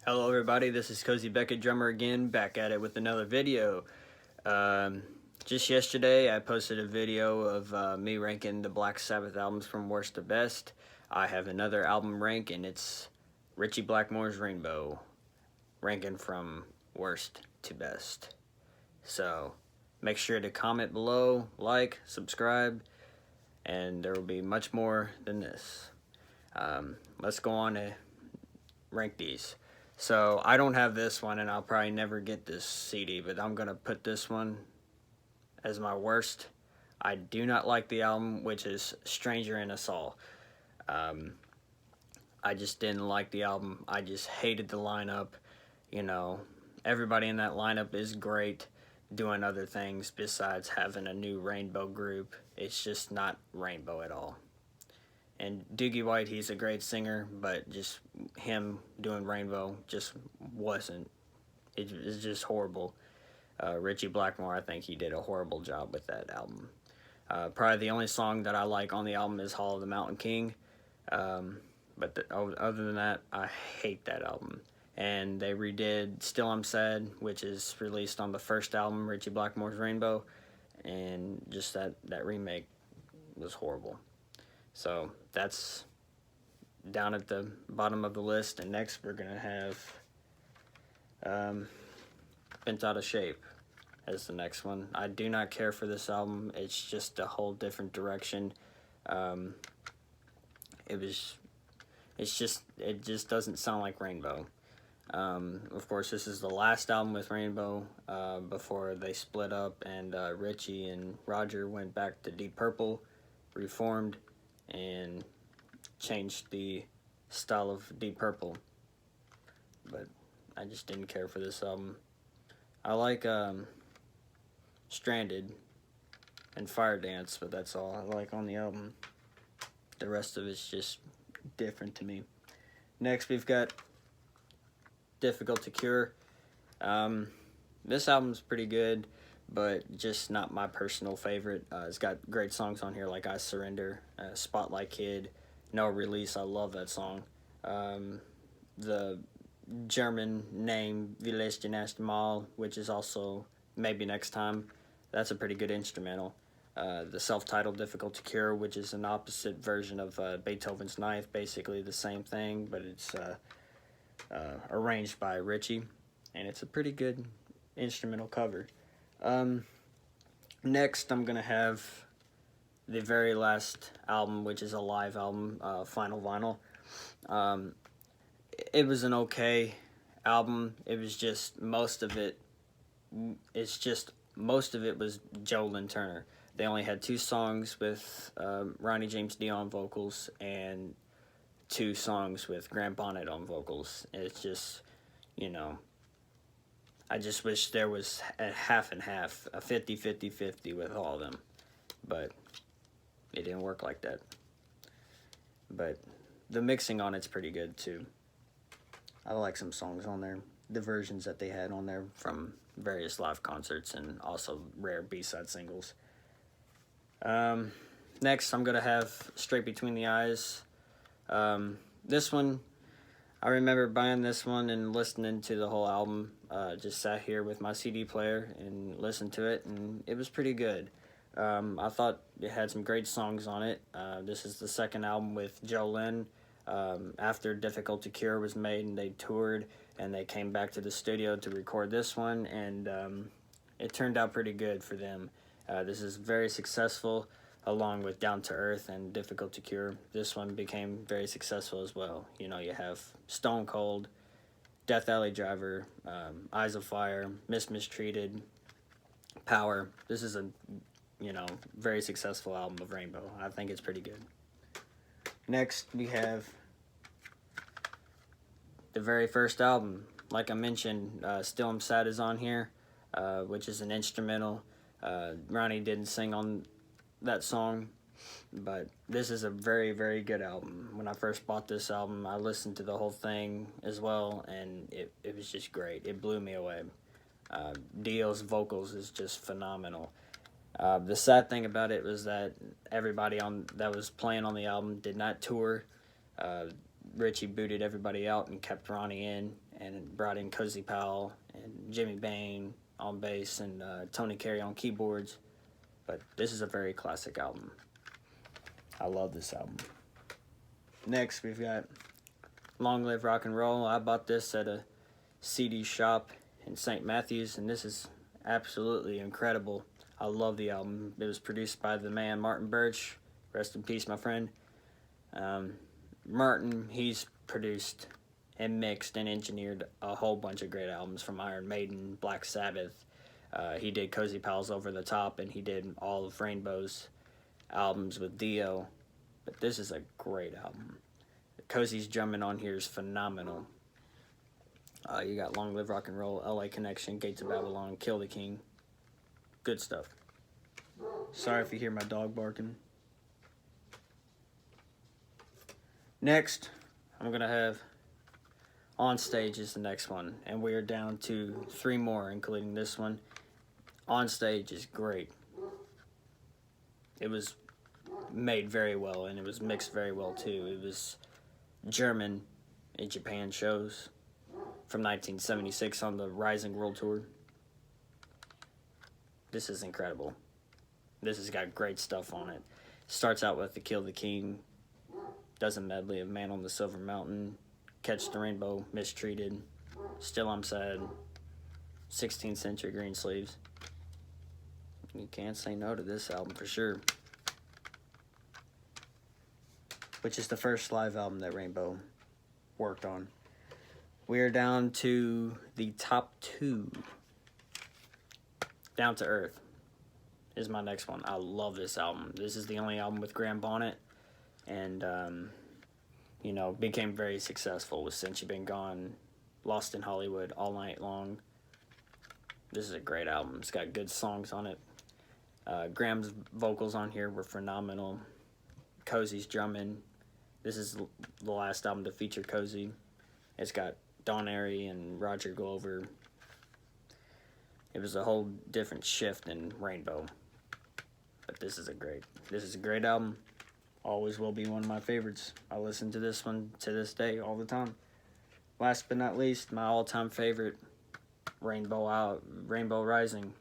Hello everybody, this is Cozy Beckett Drummer again, back at it with another video. Um, just yesterday I posted a video of me ranking the Black Sabbath albums from worst to best. I have another album rank and it's Ritchie Blackmore's Rainbow, ranking from worst to best. So make sure to comment below, like, subscribe, and there will be much more than this. Let's go on to rank these. So I don't have this one, and I'll probably never get this CD, but I'm gonna put this one as my worst. I do not like the album, which is Stranger in Us All. I just didn't like the album. I just hated the lineup. You know, everybody in that lineup is great, doing other things besides having a new Rainbow group. It's just not Rainbow at all. And Doogie White, he's a great singer, but just him doing Rainbow just wasn't. It's just horrible. Ritchie Blackmore, I think he did a horrible job with that album. Probably the only song that I like on the album is Hall of the Mountain King. Other than that, I hate that album. And they redid Still I'm Sad, which is released on the first album, Ritchie Blackmore's Rainbow. And just that remake was horrible. So that's down at the bottom of the list. And next we're going to have Bent Out of Shape as the next one. I do not care for this album. It's just a whole different direction. It just doesn't sound like Rainbow. Of course, this is the last album with Rainbow before they split up, and Ritchie and Roger went back to Deep Purple, reformed, and changed the style of Deep Purple. But I just didn't care for this album. I like Stranded and Fire Dance, but that's all I like on the album. The rest of it's just different to me. Next, we've got Difficult to Cure. This album's pretty good, but just not my personal favorite. It's got great songs on here like I Surrender, Spotlight Kid, No Release. I love that song. The German name Village Gymnast Mal, which is also Maybe Next Time. That's a pretty good instrumental. The self-titled Difficult to Cure, which is an opposite version of Beethoven's Ninth, basically the same thing, but it's arranged by Ritchie, and it's a pretty good instrumental cover. Next, I'm going to have the very last album, which is a live album, Final Vinyl. It was an okay album. It was just most of it was Joe Lynn Turner. They only had 2 songs with Ronnie James Dio on vocals and 2 songs with Grant Bonnet on vocals. It's just, I just wish there was a half and half, a 50-50-50 with all of them. But it didn't work like that. But the mixing on it's pretty good too. I like some songs on there. The versions that they had on there from various live concerts and also rare B-side singles. Next, I'm going to have Straight Between the Eyes. This one, I remember buying this one and listening to the whole album. Just sat here with my CD player and listened to it, and it was pretty good. I thought it had some great songs on it. This is the second album with Joe Lynn. After Difficult to Cure was made and they toured and they came back to the studio to record this one, and it turned out pretty good for them. This is very successful, along with Down to Earth and Difficult to Cure. This one became very successful as well. You have Stone Cold, Death Alley Driver, Eyes of Fire, Mistreated, Power. This is a very successful album of Rainbow. I think it's pretty good. Next, we have the very first album. Like I mentioned, Still I'm Sad is on here, which is an instrumental. Ronnie didn't sing on that song, but this is a very, very good album. When I first bought this album, I listened to the whole thing as well, and it was just great. It blew me away. Dio's vocals is just phenomenal. The sad thing about it was that everybody that was playing on the album did not tour. Ritchie booted everybody out and kept Ronnie in, and brought in Cozy Powell and Jimmy Bain on bass and Tony Carey on keyboards. But this is a very classic album. I love this album. Next, we've got Long Live Rock and Roll. I bought this at a CD shop in St. Matthews, and this is absolutely incredible. I love the album. It was produced by the man Martin Birch. Rest in peace, my friend. Martin, he's produced and mixed and engineered a whole bunch of great albums from Iron Maiden, Black Sabbath. He did Cozy Powell's Over the Top, and he did all of Rainbow's albums with Dio. But this is a great album. Cozy's drumming on here is phenomenal. You got Long Live Rock and Roll, LA Connection, Gates of Babylon, Kill the King. Good stuff. Sorry if you hear my dog barking. Next, I'm going to have On Stage is the next one. And we are down to 3 more, including this one. On Stage is great. It was made very well, and it was mixed very well, too. It was German in Japan shows from 1976 on the Rising World Tour. This is incredible. This has got great stuff on it. Starts out with the Kill the King, does a medley of Man on the Silver Mountain, Catch the Rainbow, Mistreated, Still I'm Sad, 16th Century Greensleeves. You can't say no to this album for sure. Which is the first live album that Rainbow worked on. We are down to the top 2. Down to Earth is my next one. I love this album. This is the only album with Graham Bonnet, and became very successful with Since You've Been Gone, Lost in Hollywood, All Night Long. This is a great album. It's got good songs on it. Graham's vocals on here were phenomenal. Cozy's drumming. This is the last album to feature Cozy. It's got Don Airey and Roger Glover. It was a whole different shift in Rainbow. But this is a great album. Always will be one of my favorites. I listen to this one to this day all the time. Last but not least, my all-time favorite, Rainbow Rising.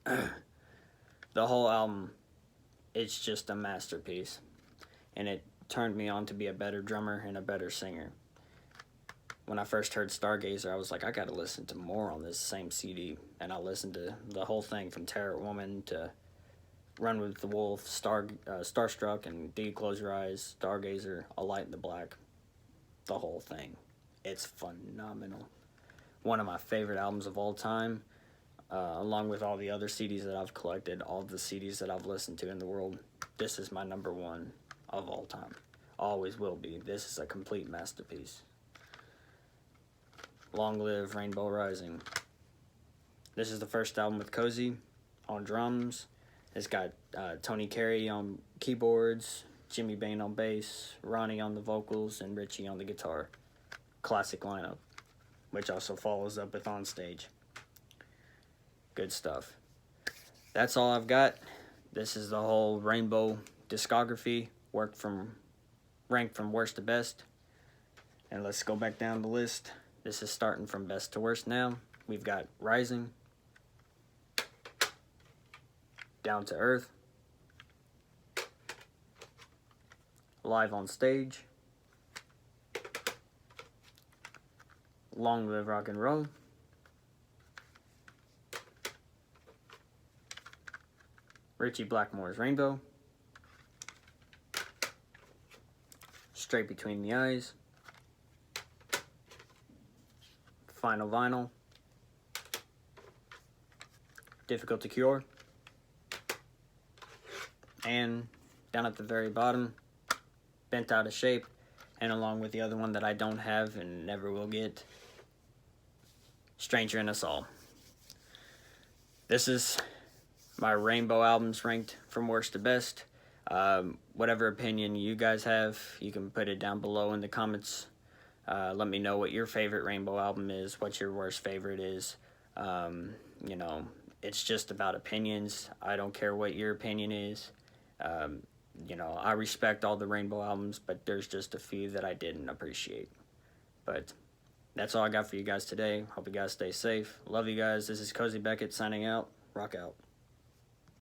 The whole album, it's just a masterpiece. And it turned me on to be a better drummer and a better singer. When I first heard Stargazer, I was like, I gotta listen to more on this same CD. And I listened to the whole thing from Terror Woman to Run with the Wolf, Starstruck, and Do You Close Your Eyes, Stargazer, A Light in the Black. The whole thing. It's phenomenal. One of my favorite albums of all time, along with all the other CDs that I've collected, all the CDs that I've listened to in the world. This is my number 1 of all time. Always will be. This is a complete masterpiece. Long Live Rainbow Rising. This is the first album with Cozy on drums. It's got Tony Carey on keyboards, Jimmy Bain on bass, Ronnie on the vocals, and Richie on the guitar. Classic lineup, which also follows up with On Stage. Good stuff. That's all I've got. This is the whole Rainbow discography, ranked from worst to best. And let's go back down the list. This is starting from best to worst now. We've got Rising, Down to Earth, Live on Stage, Long Live Rock and Roll, Ritchie Blackmore's Rainbow, Straight Between the Eyes, Final Vinyl, Difficult to Cure, and down at the very bottom, Bent Out of Shape, and along with the other one that I don't have and never will get, Stranger in Us All. This is my Rainbow albums ranked from worst to best. Whatever opinion you guys have, you can put it down below in the comments. Let me know what your favorite Rainbow album is, what your worst favorite is. It's just about opinions. I don't care what your opinion is. I respect all the Rainbow albums, but there's just a few that I didn't appreciate. But that's all I got for you guys today. Hope you guys stay safe. Love you guys. This is Cozy Beckett signing out. Rock out.